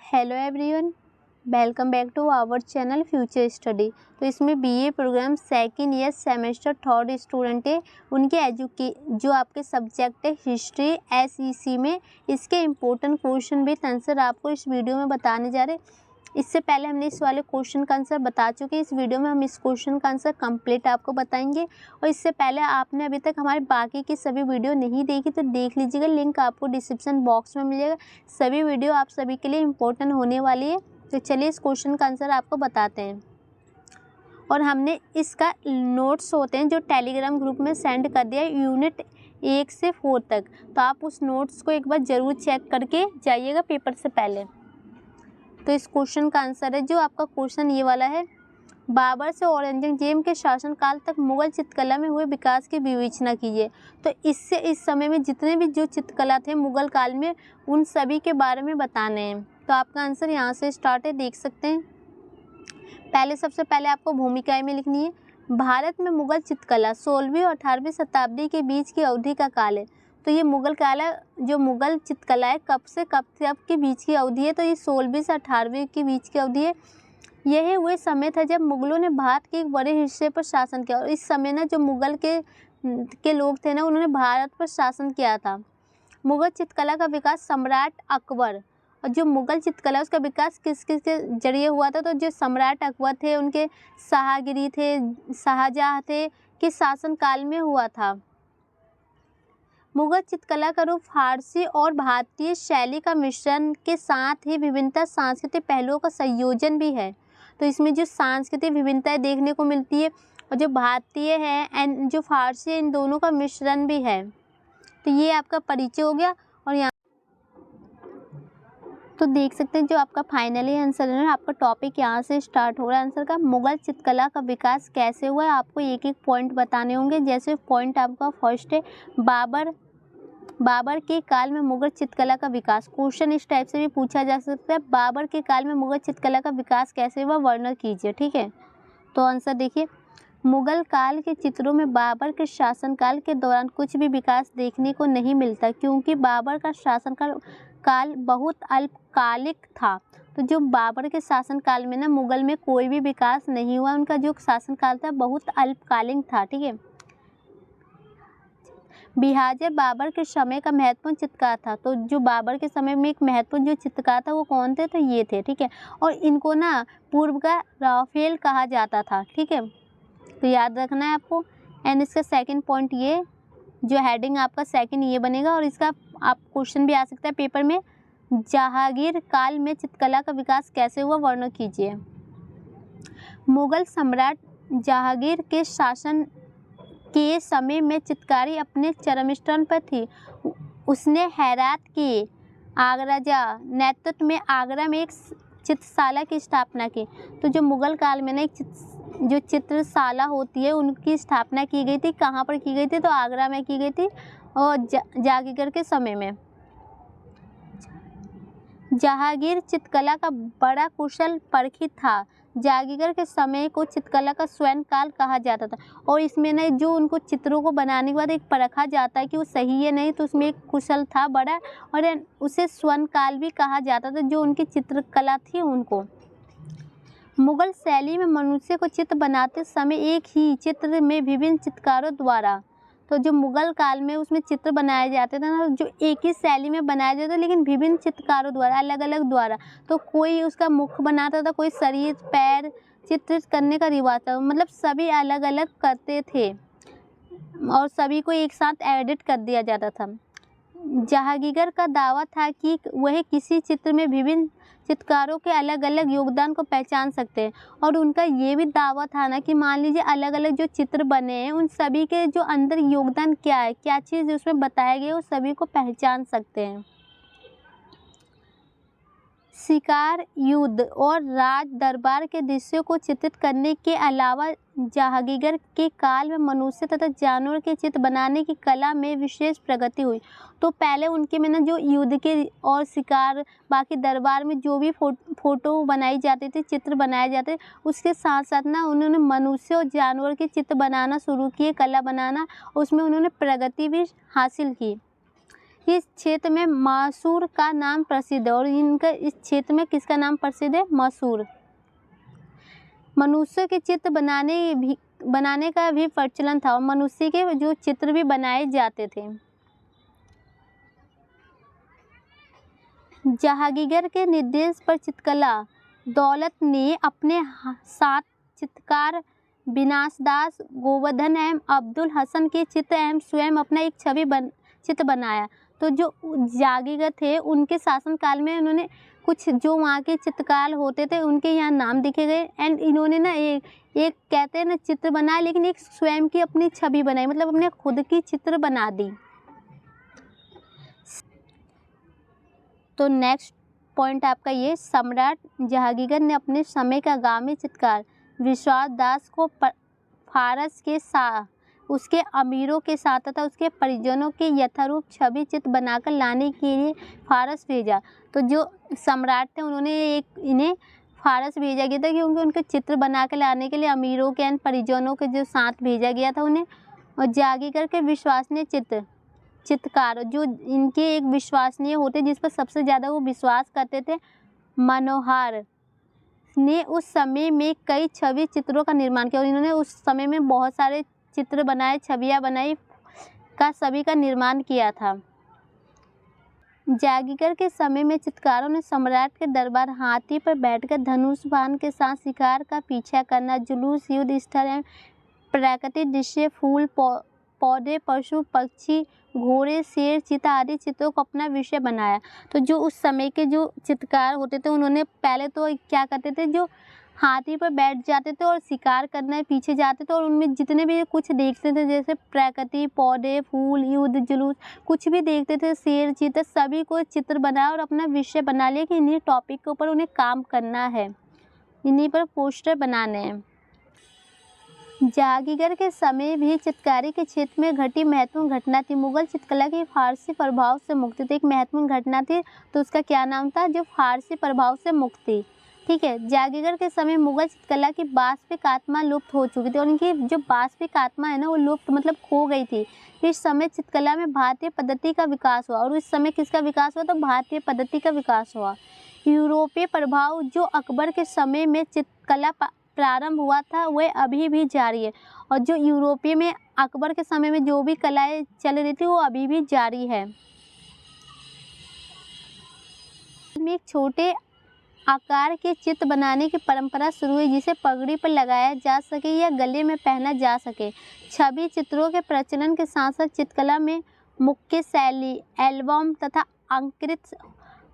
Hello everyone, welcome back to our channel future study. तो इसमें BA program second year semester third student है, उनके जो आपके सब्जेक्ट है हिस्ट्री एसईसी में, इसके इम्पोर्टेंट क्वेश्चन विथ आंसर आपको इस वीडियो में बताने जा रहे हैं। इससे पहले हमने इस वाले क्वेश्चन का आंसर बता चुके हैं। इस वीडियो में हम इस क्वेश्चन का आंसर कंप्लीट आपको बताएंगे। और इससे पहले आपने अभी तक हमारे बाकी की सभी वीडियो नहीं देखी तो देख लीजिएगा, लिंक आपको डिस्क्रिप्शन बॉक्स में मिलेगा। सभी वीडियो आप सभी के लिए इम्पोर्टेंट होने वाली है। तो चलिए इस क्वेश्चन का आंसर आपको बताते हैं। और हमने इसका नोट्स होते हैं जो टेलीग्राम ग्रुप में सेंड कर दिया है यूनिट 1 से 4 तक। तो आप उस नोट्स को एक बार ज़रूर चेक करके जाइएगा पेपर से पहले। तो इस क्वेश्चन का आंसर है, जो आपका क्वेश्चन ये वाला है, बाबर से औरंगजेब के शासनकाल तक मुगल चित्रकला में हुए विकास की विवेचना कीजिए। तो इससे इस समय में जितने भी जो चित्रकला थे मुगल काल में, उन सभी के बारे में बताने हैं। तो आपका आंसर यहाँ से स्टार्ट है, देख सकते हैं। सबसे पहले आपको भूमिकाएं में लिखनी है। भारत में मुगल चित्रकला 16वीं और 18वीं शताब्दी के बीच की अवधि का काल है। तो ये मुगल काल है, जो मुगल चित्रकला है कब से कब के बीच की अवधि है, तो ये 16वीं से 18वीं के बीच की अवधि है। यह वह समय था जब मुगलों ने भारत के एक बड़े हिस्से पर शासन किया। और इस समय ना जो मुगल के लोग थे ना, उन्होंने भारत पर शासन किया था। मुगल चित्रकला का विकास सम्राट अकबर, और जो मुगल चित्रकला उसका विकास किस किस के जरिए हुआ था, तो जो सम्राट अकबर थे, उनके शाहगिरी थे, शाहजहाँ थे, के शासनकाल में हुआ था। मुगल चित्रकला का रूप फारसी और भारतीय शैली का मिश्रण के साथ ही विभिन्नता सांस्कृतिक पहलुओं का संयोजन भी है। तो इसमें जो सांस्कृतिक विभिन्नताएं देखने को मिलती है, और जो भारतीय है एंड जो फारसी है, इन दोनों का मिश्रण भी है। तो ये आपका परिचय हो गया। और यहाँ तो देख सकते हैं जो आपका फाइनली आंसर है ना, आपका टॉपिक यहाँ से स्टार्ट हो रहा है आंसर का। मुगल चित्रकला का विकास कैसे हुआ है, आपको एक एक पॉइंट बताने होंगे। जैसे पॉइंट आपका फर्स्ट है, बाबर के काल में मुगल चित्रकला का विकास। क्वेश्चन इस टाइप से भी पूछा जा सकता है, बाबर के काल में मुगल चित्रकला का विकास कैसे हुआ, वर्णन कीजिए। ठीक है, तो आंसर देखिए, मुगल काल के चित्रों में बाबर के शासनकाल के दौरान कुछ भी विकास देखने को नहीं मिलता, क्योंकि बाबर का शासनकाल बहुत अल्पकालिक था। तो जो बाबर के शासनकाल में ना मुगल में कोई भी विकास नहीं हुआ, उनका जो शासनकाल था बहुत अल्पकालिक था। ठीक है, बिहार बाबर के समय का महत्वपूर्ण चित्रकार था। तो जो बाबर के समय में एक महत्वपूर्ण जो चित्रकार था वो कौन थे, तो ये थे। ठीक है, और इनको ना पूर्व का राफेल कहा जाता था। ठीक है, तो याद रखना है आपको। एंड इसका सेकंड पॉइंट, ये जो हेडिंग आपका सेकंड ये बनेगा। और इसका आप क्वेश्चन भी आ सकता है पेपर में, जहांगीर काल में चित्रकला का विकास कैसे हुआ, वर्णन कीजिए। मुगल सम्राट जहांगीर के शासन के समय में चित्रकारी अपने चरम स्तर पर थी। उसने हेरात के आगराजा नेतृत्व में आगरा में एक चित्रशाला की स्थापना की। तो जो मुगल काल में ना एक जो चित्रशाला होती है उनकी स्थापना की गई थी। कहाँ पर की गई थी, तो आगरा में की गई थी। और जहांगीर के समय में जहांगीर चित्रकला का बड़ा कुशल परखी था। जहांगीर के समय को चित्रकला का स्वर्ण काल कहा जाता था। और इसमें ना जो उनको चित्रों को बनाने के बाद एक परखा जाता है कि वो सही है नहीं, तो उसमें एक कुशल था बड़ा, और उसे स्वर्ण काल भी कहा जाता था जो उनकी चित्रकला थी उनको। मुगल शैली में मनुष्य को चित्र बनाते समय एक ही चित्र में विभिन्न चित्रकारों द्वारा, तो जो मुगल काल में उसमें चित्र बनाए जाते थे ना, जो एक ही शैली में बनाया जाता था लेकिन विभिन्न चित्रकारों द्वारा, अलग अलग द्वारा। तो कोई उसका मुख बनाता था, कोई शरीर पैर चित्र करने का रिवाज था, मतलब सभी अलग अलग करते थे और सभी को एक साथ एडिट कर दिया जाता था। जहांगीर का दावा था कि वह किसी चित्र में विभिन्न चित्रकारों के अलग अलग योगदान को पहचान सकते हैं। और उनका ये भी दावा था ना कि मान लीजिए अलग अलग जो चित्र बने हैं उन सभी के जो अंदर योगदान क्या है, क्या चीज़ उसमें बताया गया है, वो सभी को पहचान सकते हैं। शिकार, युद्ध और राज दरबार के दृश्यों को चित्रित करने के अलावा जहांगीर के काल में मनुष्य तथा जानवर के चित्र बनाने की कला में विशेष प्रगति हुई। तो पहले उनके में ना जो युद्ध के और शिकार, बाकी दरबार में जो भी फोटो बनाई जाती थी, चित्र बनाए जाते, उसके साथ साथ ना उन्होंने मनुष्य और जानवर के चित्र बनाना शुरू किए, कला बनाना, उसमें उन्होंने प्रगति भी हासिल की। इस क्षेत्र में मैसूर का नाम प्रसिद्ध है, और इनका इस क्षेत्र में किसका नाम प्रसिद्ध है? मैसूर। मनुष्य के चित्र बनाने का भी प्रचलन था, और मनुष्य के जो चित्र भी बनाए जाते थे। जहांगीर के निर्देश पर चित्रकला दौलत ने अपने साथ चित्रकार विनासदास, गोवर्धन एवं अब्दुल हसन के चित्र एवं स्वयं अपना एक चित्र बनाया। तो जो जहांगीर थे उनके शासनकाल में उन्होंने कुछ जो वहाँ के चित्रकार होते थे उनके यहाँ नाम लिखे गए, एंड इन्होंने ना एक कहते हैं ना चित्र बनाया, लेकिन एक स्वयं की अपनी छवि बनाई, मतलब अपने खुद की चित्र बना दी। तो नेक्स्ट पॉइंट आपका ये, सम्राट जहांगीर ने अपने समय का आगामी चित्रकार विश्वास दास को फारस के उसके अमीरों के साथ तथा उसके परिजनों के यथारूप छवि चित्र बनाकर लाने के लिए फारस भेजा। तो जो सम्राट थे उन्होंने इन्हें फारस भेजा गया था, क्योंकि उनके चित्र बना कर लाने के लिए अमीरों के एंड परिजनों के जो साथ भेजा गया था उन्हें। और जहांगीर के विश्वसनीय चित्रकार जो इनके एक विश्वसनीय होते, जिस पर सबसे ज़्यादा वो विश्वास करते थे, मनोहर ने उस समय में कई छवि चित्रों का निर्माण किया, और इन्होंने उस समय में बहुत सारे चित्र बनाए, छवियाँ बनाई का सभी का निर्माण किया था। जहांगीर के समय में चित्रकारों ने सम्राट के दरबार हाथी पर बैठकर धनुष बाण के साथ शिकार का पीछा करना, जुलूस, युद्ध स्थल एवं प्राकृतिक दृश्य, फूल पौधे, पशु पक्षी, घोड़े, शेर, चीता आदि चित्रों को अपना विषय बनाया। तो जो उस समय के जो चित्रकार होते थे उन्होंने पहले तो क्या करते थे, जो हाथी पर बैठ जाते थे और शिकार करने पीछे जाते थे, और उनमें जितने भी कुछ देखते थे जैसे प्रकृति, पौधे, फूल, युद्ध, जुलूस, कुछ भी देखते थे, शेर, चीता, सभी को चित्र बनाया और अपना विषय बना लिया कि इन्हीं टॉपिक के ऊपर उन्हें काम करना है, इन्हीं पर पोस्टर बनाने हैं। जहांगीर के समय भी चित्रकारी के क्षेत्र में घटी महत्वपूर्ण घटना थी। मुगल चित्रकला के फारसी प्रभाव से मुक्ति थी, एक महत्वपूर्ण घटना थी, तो उसका क्या नाम था? जो फारसी प्रभाव से मुक्ति। ठीक है, जहांगीर के समय मुगल चित्रकला की वास्तविक आत्मा लुप्त हो चुकी थी, और उनकी जो वास्तविक आत्मा है ना वो लुप्त मतलब खो गई थी। इस समय चित्रकला में भारतीय पद्धति का विकास हुआ, और इस समय किसका विकास हुआ? तो भारतीय पद्धति का विकास हुआ। यूरोपीय प्रभाव जो अकबर के समय में चित्रकला प्रारंभ हुआ था वह अभी भी जारी है, और जो यूरोपीय में अकबर के समय में जो भी कलाएं चल रही थी वो अभी भी जारी है। में एक छोटे आकार के चित्र बनाने की परंपरा शुरू हुई, जिसे पगड़ी पर लगाया जा सके या गले में पहना जा सके। छवि चित्रों के प्रचलन के साथ साथ चित्रकला में मुख्य शैली, एल्बम तथा अंकित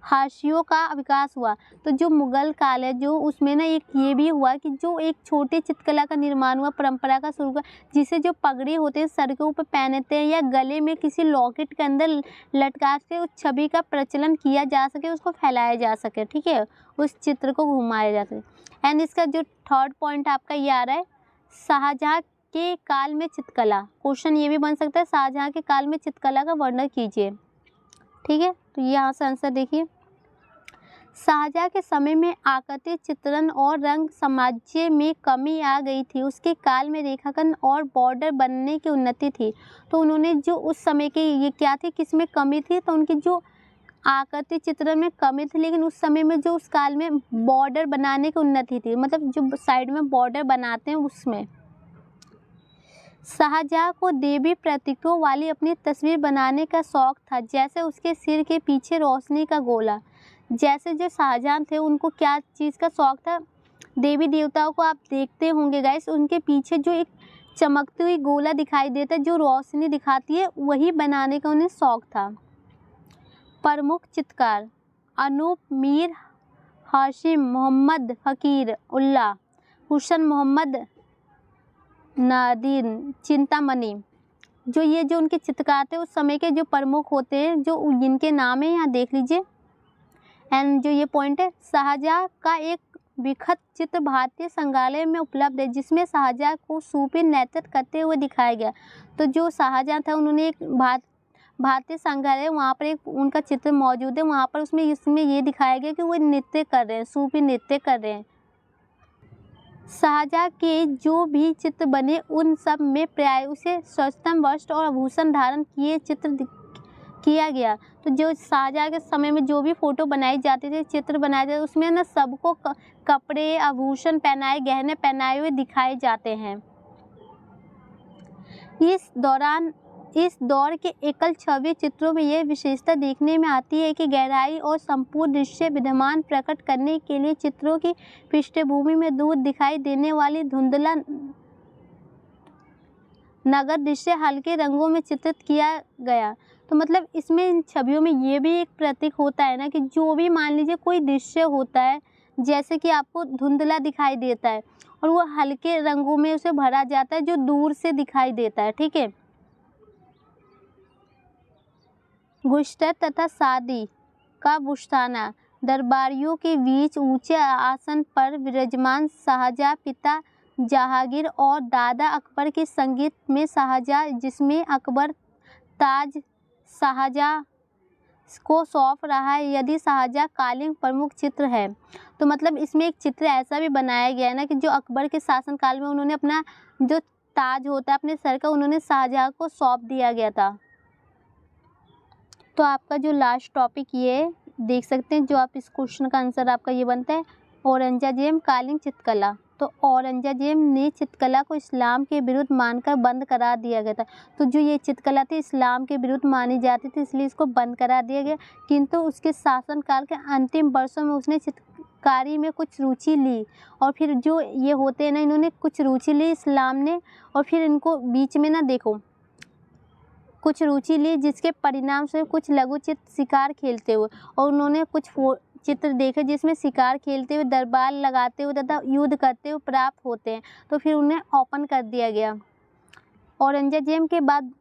हाशियों का विकास हुआ। तो जो मुगल काल है जो उसमें ना एक ये भी हुआ कि जो एक छोटे चित्रकला का निर्माण हुआ, परंपरा का शुरू हुआ, जिसे जो पगड़ी होते हैं सर के ऊपर पहनते हैं या गले में किसी लॉकेट के अंदर लटका के उस छवि का प्रचलन किया जा सके, उसको फैलाया जा सके। ठीक है, उस चित्र को घुमाया जा सके। एंड इसका जो थर्ड पॉइंट आपका ये आ रहा है, शाहजहाँ के काल में चित्रकला। क्वेश्चन ये भी बन सकता है, शाहजहाँ के काल में चित्रकला का वर्णन कीजिए। ठीक है, तो यहाँ से आंसर देखिए। शाहजहाँ के समय में आकृति चित्रण और रंग साम्राज्य में कमी आ गई थी। उसके काल में रेखांकन और बॉर्डर बनने की उन्नति थी। तो उन्होंने जो उस समय के ये क्या थी, किस में कमी थी? तो उनकी जो आकृति चित्रण में कमी थी, लेकिन उस समय में जो उस काल में बॉर्डर बनाने की उन्नति थी, मतलब जो साइड में बॉर्डर बनाते हैं उसमें। शाहजहाँ को देवी प्रतीकों वाली अपनी तस्वीर बनाने का शौक था, जैसे उसके सिर के पीछे रोशनी का गोला। जैसे जो शाहजहाँ थे उनको क्या चीज़ का शौक था? देवी देवताओं को आप देखते होंगे गाइस, उनके पीछे जो एक चमकती हुई गोला दिखाई देता है जो रोशनी दिखाती है, वही बनाने का उन्हें शौक था। प्रमुख चित्रकार अनूप मीर, हाशिम, मोहम्मद फकीर उल्लाह, हुसैन मोहम्मद नादिर, चिंतामणि। जो ये जो उनके चित्रकार थे उस समय के जो प्रमुख होते हैं, जो जिनके नाम है यहाँ देख लीजिए। एंड जो ये पॉइंट है, शाहजहाँ का एक विख्यात चित्र भारतीय संग्रहालय में उपलब्ध है, जिसमें शाहजहाँ को सूफी नृत्य करते हुए दिखाया गया। तो जो शाहजहाँ था उन्होंने एक भारतीय संग्रहालय, वहाँ पर एक उनका चित्र मौजूद है, वहाँ पर इसमें ये दिखाया गया कि वो नृत्य कर रहे हैं, सूफी नृत्य कर रहे हैं। शाहजहाँ के जो भी चित्र बने उन सब में प्राय उसे स्वच्छतम वस्त्र और आभूषण धारण किए चित्र किया गया। तो जो शाहजहाँ के समय में जो भी फ़ोटो बनाई जाती थी, चित्र बनाए जाते, उसमें ना सबको कपड़े, आभूषण पहनाए, गहने पहनाए हुए दिखाए जाते हैं। इस दौर के एकल छवि चित्रों में यह विशेषता देखने में आती है कि गहराई और संपूर्ण दृश्य विद्यमान प्रकट करने के लिए चित्रों की पृष्ठभूमि में दूर दिखाई देने वाली धुंधला नगर दृश्य हल्के रंगों में चित्रित किया गया। तो मतलब इसमें इन छवियों में ये भी एक प्रतीक होता है ना कि जो भी मान लीजिए कोई दृश्य होता है, जैसे कि आपको धुंधला दिखाई देता है और वो हल्के रंगों में उसे भरा जाता है जो दूर से दिखाई देता है, ठीक है। गुश्तर तथा शादी का बुस्ताना, दरबारियों के बीच ऊंचे आसन पर विराजमान शाहजहाँ, पिता जहांगीर और दादा अकबर के संगीत में शाहजहाँ, जिसमें अकबर ताज शाहजहाँ को सौंप रहा है। यदि शाहजहाँ कालीन प्रमुख चित्र है, तो मतलब इसमें एक चित्र ऐसा भी बनाया गया है ना कि जो अकबर के शासनकाल में उन्होंने अपना जो ताज होता है अपने सर का, उन्होंने शाहजहाँ को सौंप दिया गया था। तो आपका जो लास्ट टॉपिक ये देख सकते हैं, जो आप इस क्वेश्चन का आंसर आपका ये बनता है औरंगजेब कालीन चित्रकला। तो औरंगजेब ने चित्रकला को इस्लाम के विरुद्ध मानकर बंद करा दिया गया था। तो जो ये चित्रकला थी इस्लाम के विरुद्ध मानी जाती थी, इसलिए इसको बंद करा दिया गया। किंतु उसके शासनकाल के अंतिम वर्षों में उसने चित्रकारी में कुछ रुचि ली और फिर जो ये होते हैं ना, इन्होंने कुछ रुचि ली इस्लाम ने, और फिर इनको बीच में ना देखो कुछ रुचि ली, जिसके परिणाम से कुछ लघु चित्र शिकार खेलते हुए, और उन्होंने कुछ चित्र देखे जिसमें शिकार खेलते हुए, दरबार लगाते हुए तथा युद्ध करते हुए प्राप्त होते हैं। तो फिर उन्हें ओपन कर दिया गया। औरंगजेब के बाद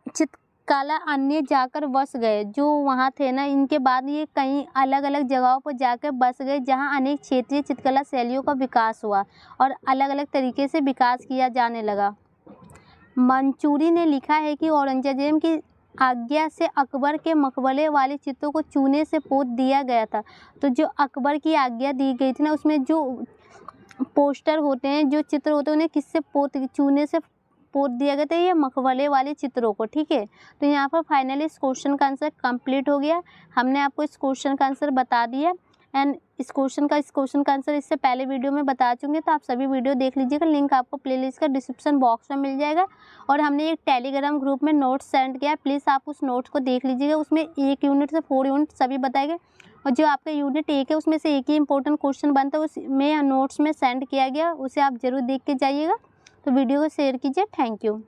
चित्रकला अन्य जाकर बस गए, जो वहाँ थे ना, इनके बाद ये कई अलग अलग जगहों पर जाकर बस गए, जहाँ अनेक क्षेत्रीय चित्रकला शैलियों का विकास हुआ और अलग अलग तरीके से विकास किया जाने लगा। मंसूरी ने लिखा है कि औरंगजेब की आज्ञा से अकबर के मकबरे वाले चित्रों को चूने से पोत दिया गया था। तो जो अकबर की आज्ञा दी गई थी ना, उसमें जो पोस्टर होते हैं, जो चित्र होते हैं, उन्हें किससे चूने से पोत दिया गया था, ये मकबरे वाले चित्रों को, ठीक है। तो यहाँ पर फाइनली इस क्वेश्चन का आंसर कंप्लीट हो गया। हमने आपको इस क्वेश्चन का आंसर बता दिया एंड इस क्वेश्चन का आंसर इससे पहले वीडियो में बता चुके हैं, तो आप सभी वीडियो देख लीजिएगा। लिंक आपको प्लेलिस्ट का डिस्क्रिप्शन बॉक्स में मिल जाएगा। और हमने एक टेलीग्राम ग्रुप में नोट्स सेंड किया है, प्लीज़ आप उस नोट्स को देख लीजिएगा। उसमें 1 यूनिट से 4 यूनिट सभी बताए गए, और जो आपका यूनिट 1 है उसमें से एक ही इंपॉर्टेंट क्वेश्चन बनता है, उसमें नोट्स में सेंड किया गया, उसे आप ज़रूर देख के जाइएगा। तो वीडियो को शेयर कीजिए। Thank you.